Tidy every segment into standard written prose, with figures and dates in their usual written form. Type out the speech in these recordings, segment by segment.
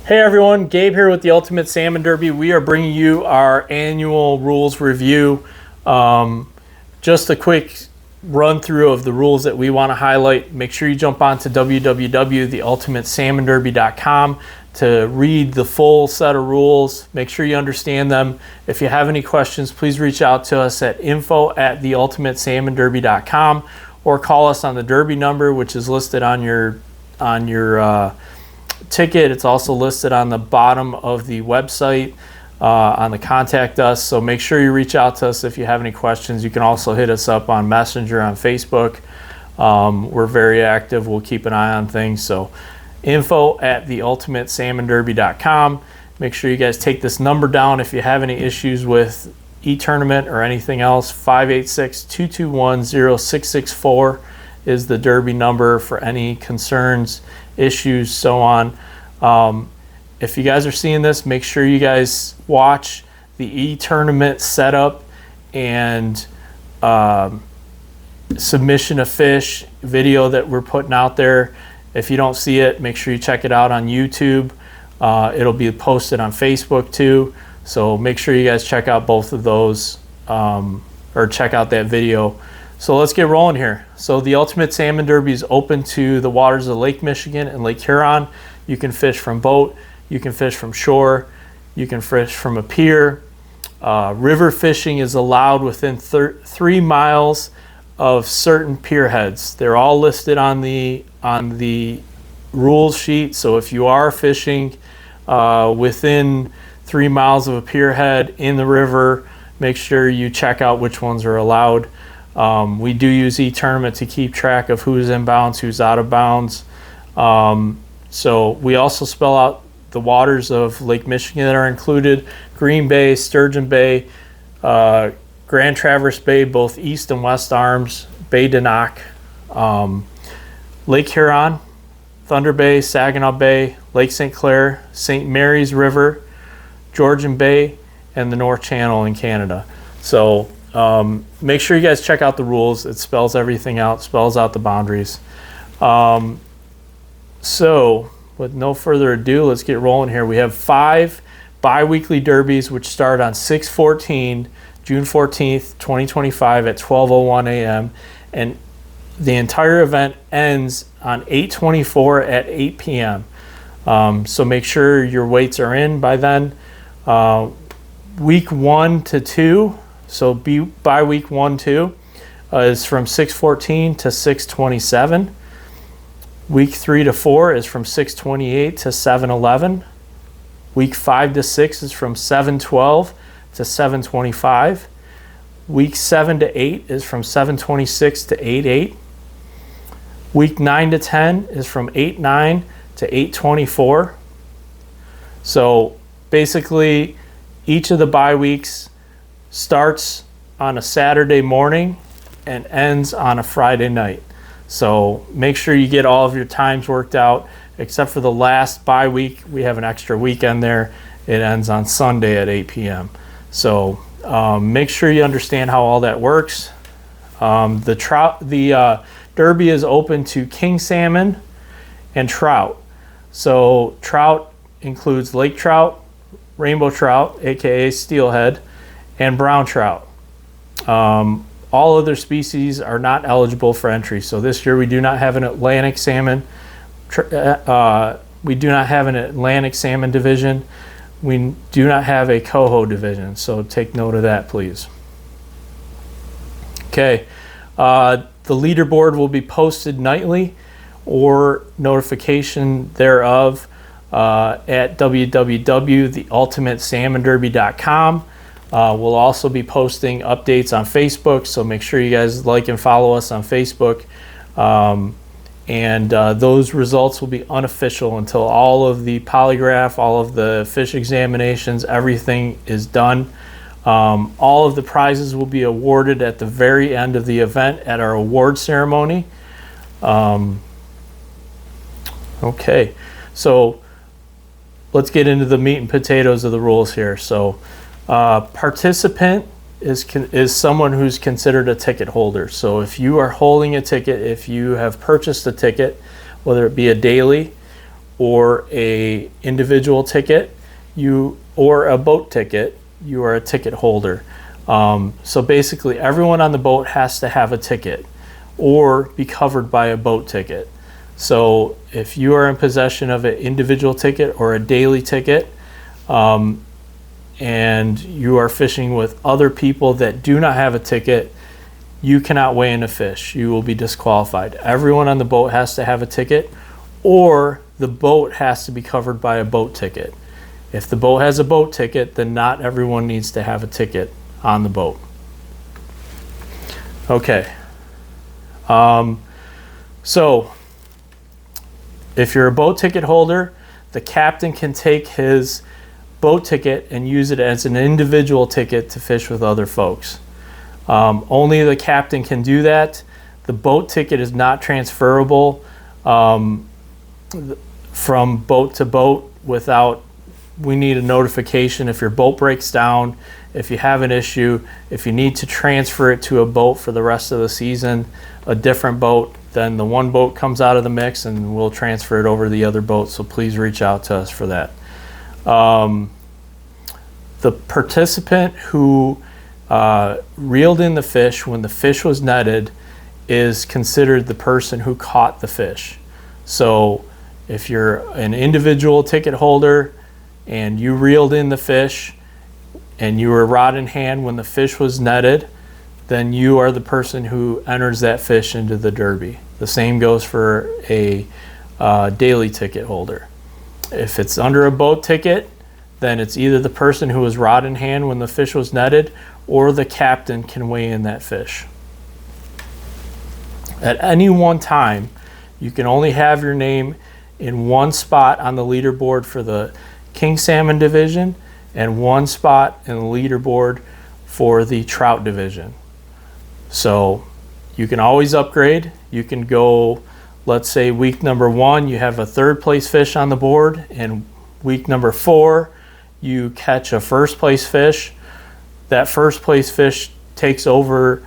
Hey everyone, Gabe here with the Ultimate Salmon Derby. We are bringing you our annual rules review. Just a quick run through of the rules that we want to highlight. Make sure you jump on to www.theultimatesalmonderby.com to read the full set of rules. Make sure you understand them. If you have any questions, please reach out to us at info@theultimatesalmonderby.com or call us on the Derby number, which is listed on your ticket. It's also listed on the bottom of the website on the contact us. So make sure you reach out to us if you have any questions. You can also hit us up on Messenger on Facebook. We're very active. We'll keep an eye on things. So info@theultimatesalmonderby.com. Make sure you guys take this number down if you have any issues with e-tournament or anything else. 586-221-0664 is the Derby number for any concerns, issues, so on. If you guys are seeing this, make sure you guys watch the e-tournament setup and submission of fish video that we're putting out there. If you don't see it, make sure you check it out on YouTube. It'll be posted on Facebook too. So make sure you guys check out both of those or check out that video. So let's get rolling here. So the Ultimate Salmon Derby is open to the waters of Lake Michigan and Lake Huron. You can fish from boat, you can fish from shore, you can fish from a pier. River fishing is allowed within 3 miles of certain pier heads. They're all listed on the rules sheet. So if you are fishing within 3 miles of a pier head in the river, make sure you check out which ones are allowed. We do use e-tournament to keep track of who's in bounds, who's out of bounds. So we also spell out the waters of Lake Michigan that are included: Green Bay, Sturgeon Bay, Grand Traverse Bay, both east and west arms, Bay de Noc, Lake Huron, Thunder Bay, Saginaw Bay, Lake St. Clair, St. Mary's River, Georgian Bay, and the North Channel in Canada. So make sure you guys check out the rules. It spells everything out, spells out the boundaries. So with no further ado, let's get rolling here. We have 5 bi-weekly derbies which start on 6/14, June 14th, 2025 at 12:01 a.m. and the entire event ends on 8/24 at 8 p.m. So make sure your weights are in by then. Week 1 to 2, so by week 1-2 is from 6/14 to 6/27. Week 3 to 4 is from 6/28 to 7/11. Week 5 to 6 is from 7/12 to 7/25. Week 7 to 8 is from 7/26 to 8/8. Week 9 to 10 is from 8/9 to 8/24. So basically, each of the bye weeks starts on a Saturday morning and ends on a Friday night. So make sure you get all of your times worked out, except for the last bye week. We have an extra weekend there. It ends on Sunday at 8 p.m. So make sure you understand how all that works. The Derby is open to king salmon and trout. So trout includes lake trout, rainbow trout, aka steelhead, and brown trout. All other species are not eligible for entry. So this year we do not have an Atlantic salmon. We do not have an Atlantic salmon division. We do not have a coho division. So take note of that, please. Okay. The leaderboard will be posted nightly or notification thereof at www.theultimatesalmonderby.com. We'll also be posting updates on Facebook, so make sure you guys like and follow us on Facebook. Those results will be unofficial until all of the polygraph, all of the fish examinations, everything is done. All of the prizes will be awarded at the very end of the event at our award ceremony. Okay, so let's get into the meat and potatoes of the rules here. So participant is someone who's considered a ticket holder. So if you are holding a ticket, if you have purchased a ticket, whether it be a daily or a individual ticket, or a boat ticket, you are a ticket holder. So basically everyone on the boat has to have a ticket or be covered by a boat ticket. So if you are in possession of an individual ticket or a daily ticket, and you are fishing with other people that do not have a ticket, you cannot weigh in a fish. You will be disqualified. Everyone on the boat has to have a ticket, or the boat has to be covered by a boat ticket. If the boat has a boat ticket, then not everyone needs to have a ticket on the boat. Okay. So if you're a boat ticket holder, the captain can take his boat ticket and use it as an individual ticket to fish with other folks. Only the captain can do that. The boat ticket is not transferable from boat to boat without, we need a notification if your boat breaks down, if you have an issue, if you need to transfer it to a boat for the rest of the season, a different boat, then the one boat comes out of the mix and we'll transfer it over to the other boat. So please reach out to us for that. The participant who reeled in the fish when the fish was netted is considered the person who caught the fish. So if you're an individual ticket holder and you reeled in the fish and you were rod in hand when the fish was netted, then you are the person who enters that fish into the derby. The same goes for a daily ticket holder. If it's under a boat ticket, then it's either the person who was rod in hand when the fish was netted, or the captain can weigh in that fish. At any one time, you can only have your name in one spot on the leaderboard for the king salmon division and one spot in the leaderboard for the trout division. So you can always upgrade. You can go, let's say week number 1, you have a 3rd place fish on the board, and week number 4, you catch a 1st place fish. That 1st place fish takes over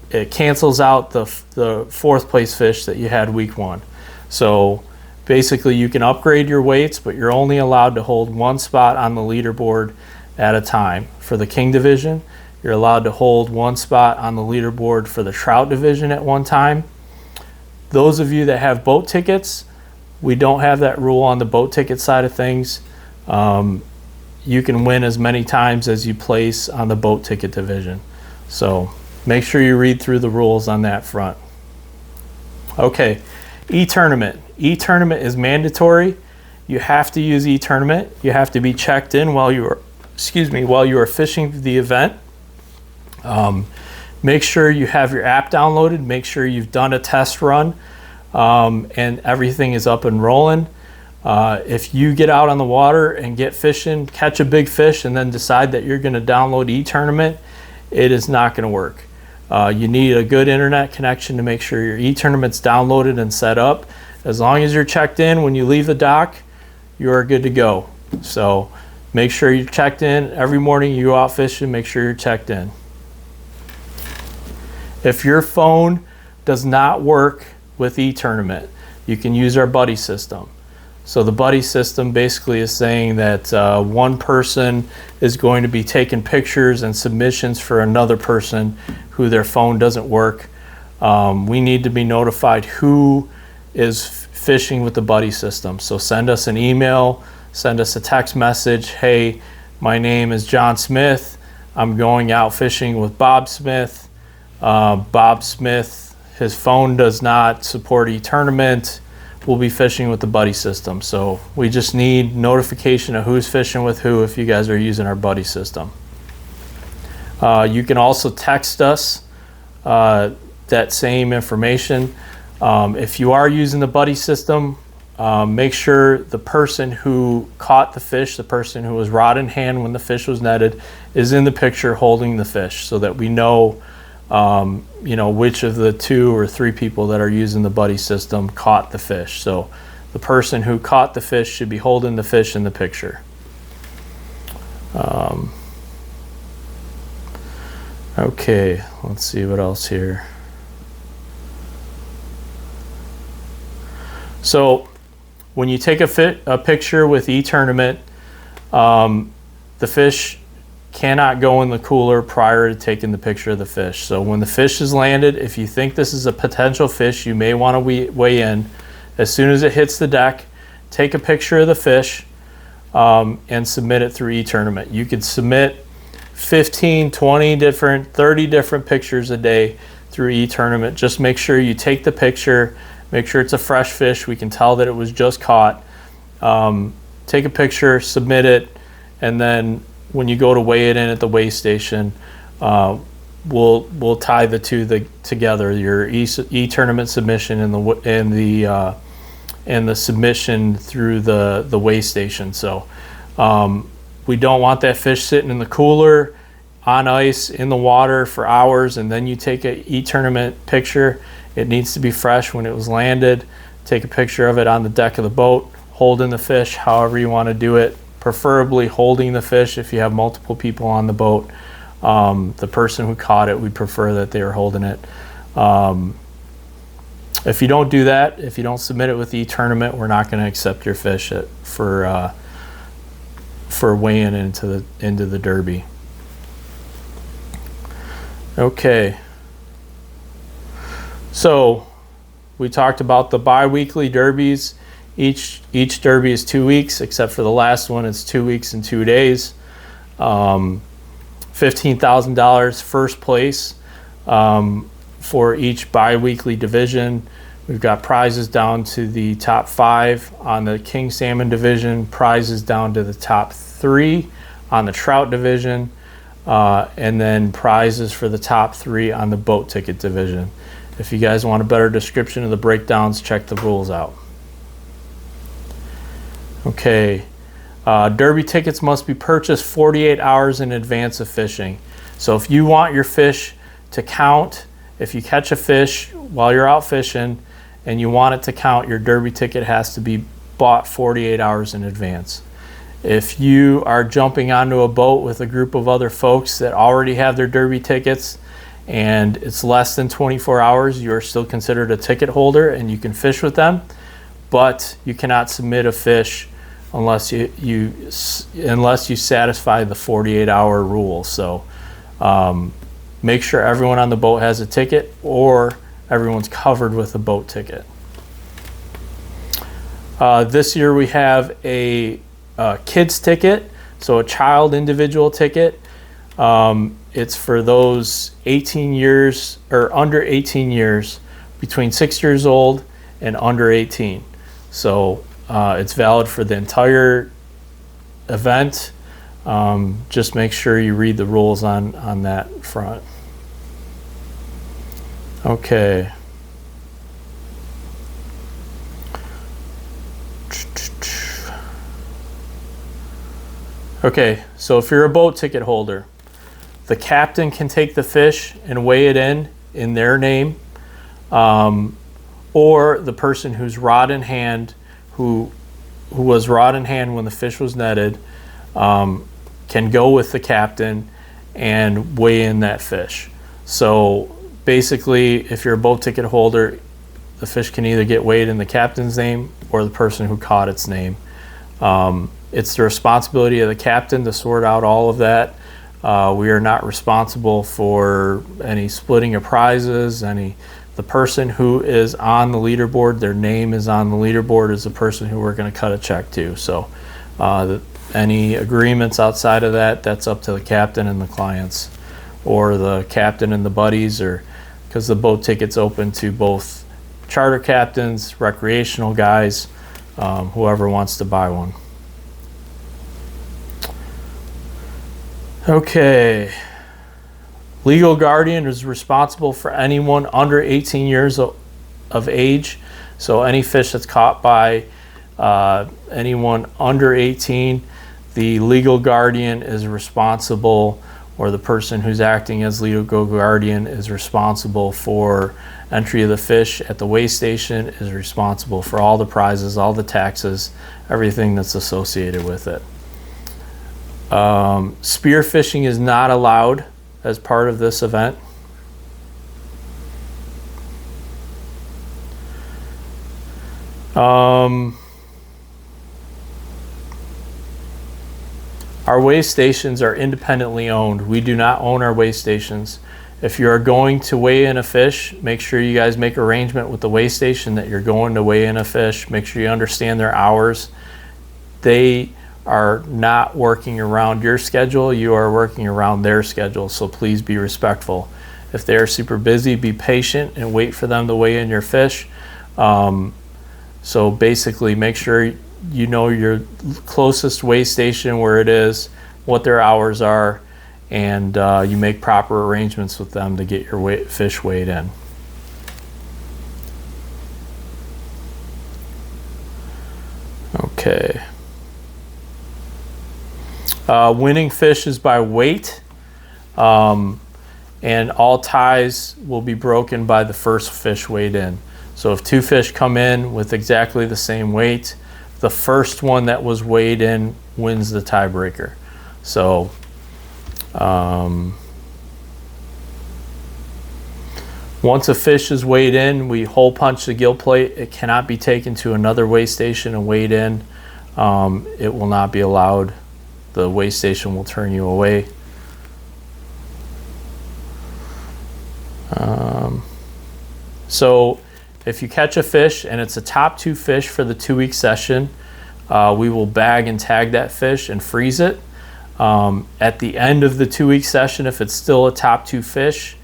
it cancels out the 4th place fish that you had week 1. So basically you can upgrade your weights, but you're only allowed to hold one spot on the leaderboard at a time. For the king division, you're allowed to hold one spot on the leaderboard for the trout division at one time. Those of you that have boat tickets, we don't have that rule on the boat ticket side of things. You can win as many times as you place on the boat ticket division. So make sure you read through the rules on that front. Okay, e-tournament. E-tournament is mandatory. You have to use e-tournament. You have to be checked in while you are fishing the event. Make sure you have your app downloaded. Make sure you've done a test run. And everything is up and rolling. If you get out on the water and get fishing, catch a big fish, and then decide that you're going to download e-tournament, it is not going to work. You need a good internet connection to make sure your e-tournament's downloaded and set up. As long as you're checked in when you leave the dock, you are good to go. So make sure you're checked in. Every morning you go out fishing, make sure you're checked in. If your phone does not work with e-tournament, you can use our buddy system. So the buddy system basically is saying that one person is going to be taking pictures and submissions for another person who their phone doesn't work. We need to be notified who is fishing with the buddy system. So send us an email, send us a text message. Hey, my name is John Smith. I'm going out fishing with Bob Smith. Bob Smith, his phone does not support e-tournament. We'll be fishing with the buddy system. So we just need notification of who's fishing with who if you guys are using our buddy system. You can also text us that same information. If you are using the buddy system, make sure the person who caught the fish, the person who was rod in hand when the fish was netted, is in the picture holding the fish, so that we know which of the 2 or 3 people that are using the buddy system caught the fish. So the person who caught the fish should be holding the fish in the picture. Okay, let's see what else here. So when you take a picture with eTournament, the fish cannot go in the cooler prior to taking the picture of the fish. So when the fish is landed, if you think this is a potential fish you may want to weigh in, as soon as it hits the deck, take a picture of the fish and submit it through eTournament. You could submit 15, 20 different, 30 different pictures a day through eTournament. Just make sure you take the picture, make sure it's a fresh fish. We can tell that it was just caught. Take a picture, submit it, and then when you go to weigh it in at the weigh station, we'll tie the two together, your eTournament submission and the submission through the weigh station. So we don't want that fish sitting in the cooler on ice in the water for hours, and then you take a eTournament picture. It needs to be fresh when it was landed. Take a picture of it on the deck of the boat, holding the fish, however you want to do it. Preferably holding the fish if you have multiple people on the boat. The person who caught it, we prefer that they are holding it. If you don't do that, if you don't submit it with eTournament, we're not going to accept your fish for weighing into the Derby. Okay. So we talked about the bi-weekly derbies. Each derby is 2 weeks, except for the last one, it's 2 weeks and 2 days. $15,000 first place for each bi-weekly division. We've got prizes down to the top 5 on the king salmon division, prizes down to the top 3 on the trout division, and then prizes for the top 3 on the boat ticket division. If you guys want a better description of the breakdowns, check the rules out. Okay, derby tickets must be purchased 48 hours in advance of fishing. So if you want your fish to count, if you catch a fish while you're out fishing and you want it to count, your derby ticket has to be bought 48 hours in advance. If you are jumping onto a boat with a group of other folks that already have their derby tickets and it's less than 24 hours, you are still considered a ticket holder and you can fish with them, but you cannot submit a fish unless you satisfy the 48-hour rule. So make sure everyone on the boat has a ticket or everyone's covered with a boat ticket. This year we have a kids ticket, so a child individual ticket. It's for those 18 years or under 18 years, between 6 years old and under 18. So it's valid for the entire event. Just make sure you read the rules on that front. Okay. Okay, so if you're a boat ticket holder, the captain can take the fish and weigh it in their name, or the person who's rod in hand, who was rod in hand when the fish was netted, can go with the captain and weigh in that fish. So basically, if you're a boat ticket holder, the fish can either get weighed in the captain's name or the person who caught its name. It's the responsibility of the captain to sort out all of that. We are not responsible for any splitting of prizes. The person who is on the leaderboard, their name is on the leaderboard, is the person who we're going to cut a check to. So any agreements outside of that, that's up to the captain and the clients, or the captain and the buddies, or because the boat ticket's open to both charter captains, recreational guys, whoever wants to buy one. Okay. Legal guardian is responsible for anyone under 18 years of age. So any fish that's caught by anyone under 18, the legal guardian is responsible, or the person who's acting as legal guardian is responsible for entry of the fish at the weigh station, is responsible for all the prizes, all the taxes, everything that's associated with it. Spear fishing is not allowed as part of this event. Our weigh stations are independently owned. We do not own our weigh stations. If you are going to weigh in a fish, make sure you guys make arrangement with the weigh station that you're going to weigh in a fish. Make sure you understand their hours. They are not working around your schedule. You are working around their schedule, so please be respectful. If they are super busy, be patient and wait for them to weigh in your fish. So basically, make sure you know your closest weigh station, where it is, what their hours are, and you make proper arrangements with them to get your fish weighed in. Okay. Winning fish is by weight, and all ties will be broken by the first fish weighed in. So if two fish come in with exactly the same weight, the first one that was weighed in wins the tiebreaker. So once a fish is weighed in, we hole punch the gill plate. It cannot be taken to another weigh station and weighed in. It will not be allowed. The weigh station will turn you away. So if you catch a fish and it's a top 2 fish for the 2-week session, we will bag and tag that fish and freeze it. At the end of the 2-week session, if it's still a top 2 fish,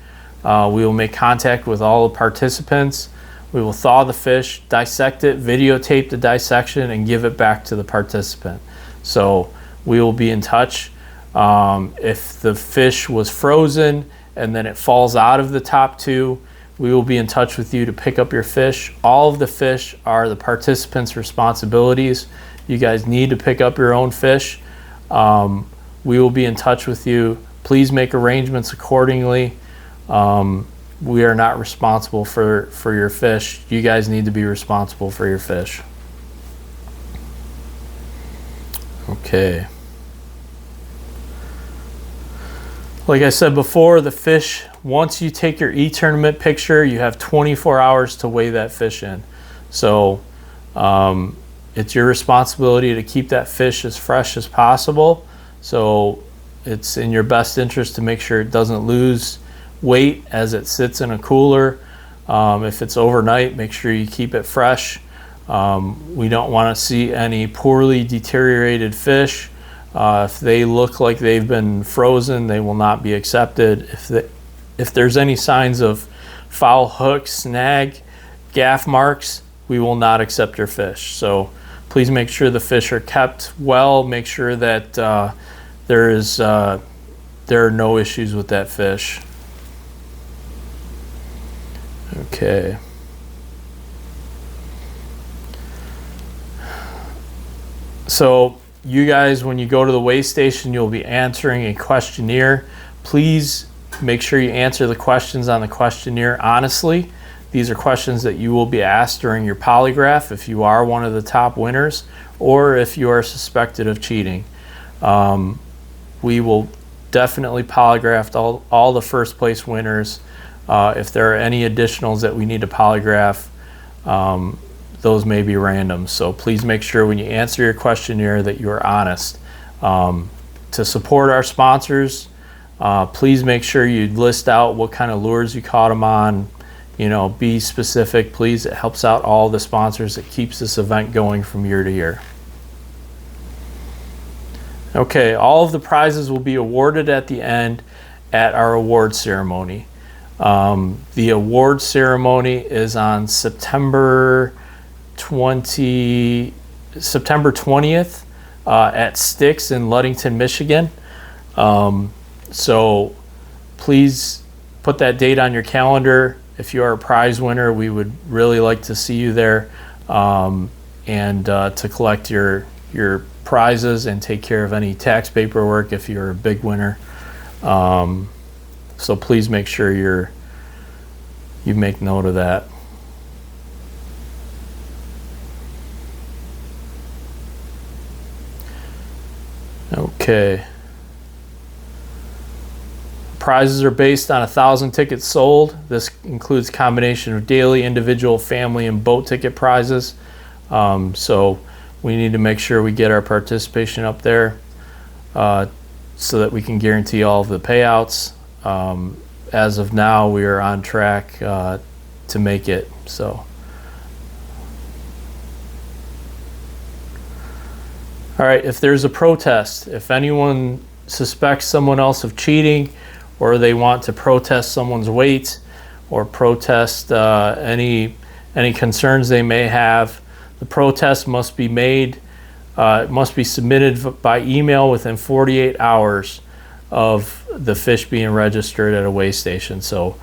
we will make contact with all the participants. We will thaw the fish, dissect it, videotape the dissection, and give it back to the participant. So we will be in touch. If the fish was frozen and then it falls out of the top 2, we will be in touch with you to pick up your fish. All of the fish are the participants' responsibilities. You guys need to pick up your own fish. We will be in touch with you. Please make arrangements accordingly. We are not responsible for your fish. You guys need to be responsible for your fish. Okay. Like I said before, the fish, once you take your e-tournament picture, you have 24 hours to weigh that fish in. So it's your responsibility to keep that fish as fresh as possible. So it's in your best interest to make sure it doesn't lose weight as it sits in a cooler. If it's overnight, make sure you keep it fresh. We don't want to see any poorly deteriorated fish. If they look like they've been frozen, they will not be accepted. If there's any signs of foul hook, snag, gaff marks, we will not accept your fish. So please make sure the fish are kept well. Make sure that there are no issues with that fish. Okay. So you guys, when you go to the weigh station, you'll be answering a questionnaire. Please make sure you answer the questions on the questionnaire honestly. These are questions that you will be asked during your polygraph if you are one of the top winners or if you are suspected of cheating. We will definitely polygraph all the first place winners. If there are any additionals that we need to polygraph, those may be random. So please make sure when you answer your questionnaire that you are honest. To support our sponsors, please make sure you list out what kind of lures you caught them on. You know, be specific, please. It helps out all the sponsors. It keeps this event going from year to year. Okay, all of the prizes will be awarded at the end at our award ceremony. The award ceremony is on September 20th at Sticks in Ludington, Michigan. So please put that date on your calendar. If you are a prize winner, we would really like to see you there, and to collect your prizes and take care of any tax paperwork if you're a big winner. So please make sure you make note of that. Okay. Prizes are based on 1,000 tickets sold. This includes a combination of daily, individual, family, and boat ticket prizes. So we need to make sure we get our participation up there so that we can guarantee all of the payouts. As of now, we are on track to make it. So, all right, if there's a protest, if anyone suspects someone else of cheating, or they want to protest someone's weight, or protest any concerns they may have, the protest must be made, it must be submitted by email within 48 hours of the fish being registered at a weigh station. So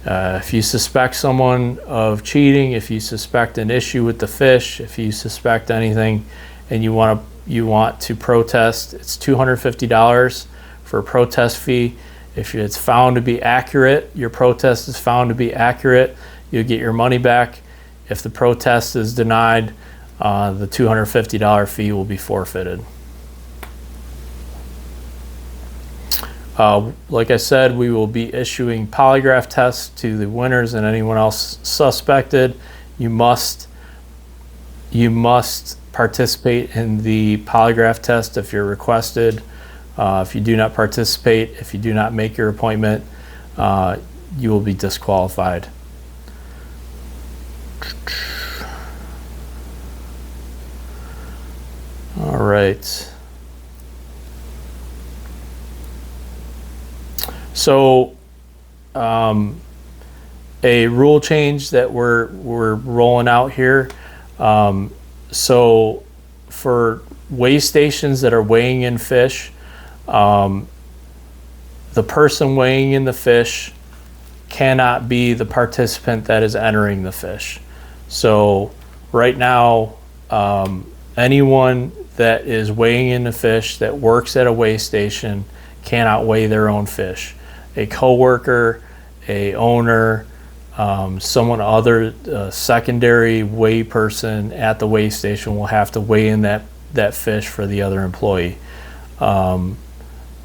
if you suspect someone of cheating, if you suspect an issue with the fish, if you suspect anything and you want to protest, it's $250 for a protest fee. If it's found to be accurate, your protest is found to be accurate, you'll get your money back. If the protest is denied, the $250 fee will be forfeited. Like I said, we will be issuing polygraph tests to the winners and anyone else suspected. You must participate in the polygraph test if you're requested. If you do not participate, if you do not make your appointment, you will be disqualified. All right. So a rule change that we're rolling out here. So for weigh stations that are weighing in fish, the person weighing in the fish cannot be the participant that is entering the fish. So right now, anyone that is weighing in the fish that works at a weigh station cannot weigh their own fish. A coworker, a owner, someone other, secondary weigh person at the weigh station will have to weigh in that fish for the other employee.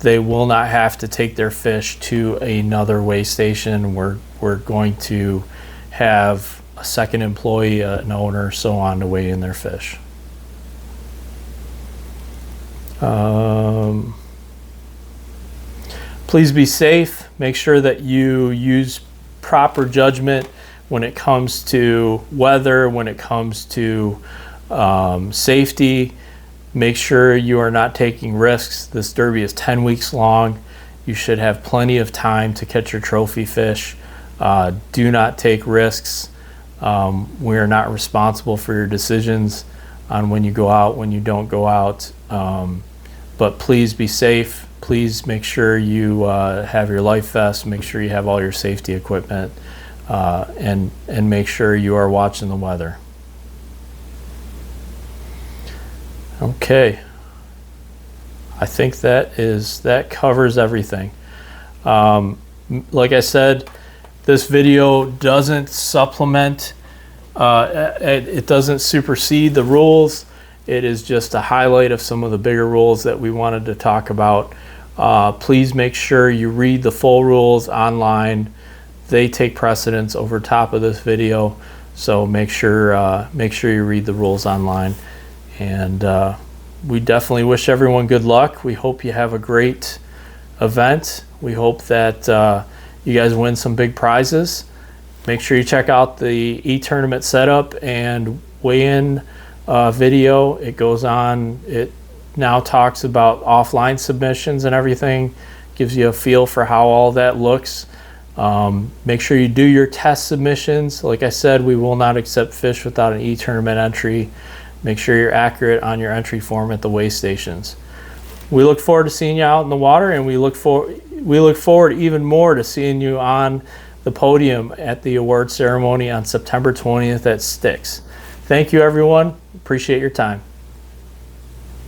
They will not have to take their fish to another weigh station. We're going to have a second employee, an owner, so on, to weigh in their fish. Please be safe. Make sure that you use proper judgment when it comes to weather, when it comes to safety. Make sure you are not taking risks. This derby is 10 weeks long. You should have plenty of time to catch your trophy fish. Do not take risks. We are not responsible for your decisions on when you go out, when you don't go out. But please be safe. Please make sure you have your life vest. Make sure you have all your safety equipment, and make sure you are watching the weather. Okay, I think that covers everything. Like I said, this video doesn't supplement, it doesn't supersede the rules. It is just a highlight of some of the bigger rules that we wanted to talk about. Please make sure you read the full rules online. They take precedence over top of this video, so make sure you read the rules online. And we definitely wish everyone good luck. We hope you have a great event. We hope that you guys win some big prizes. Make sure you check out the e-tournament setup and weigh-in video. It goes on. It now talks about offline submissions and everything. Gives you a feel for how all that looks. Make sure you do your test submissions. Like I said, we will not accept fish without an e-tournament entry. Make sure you're accurate on your entry form at the weigh stations. We look forward to seeing you out in the water, and we look forward even more to seeing you on the podium at the award ceremony on September 20th at Styx. Thank you, everyone. Appreciate your time.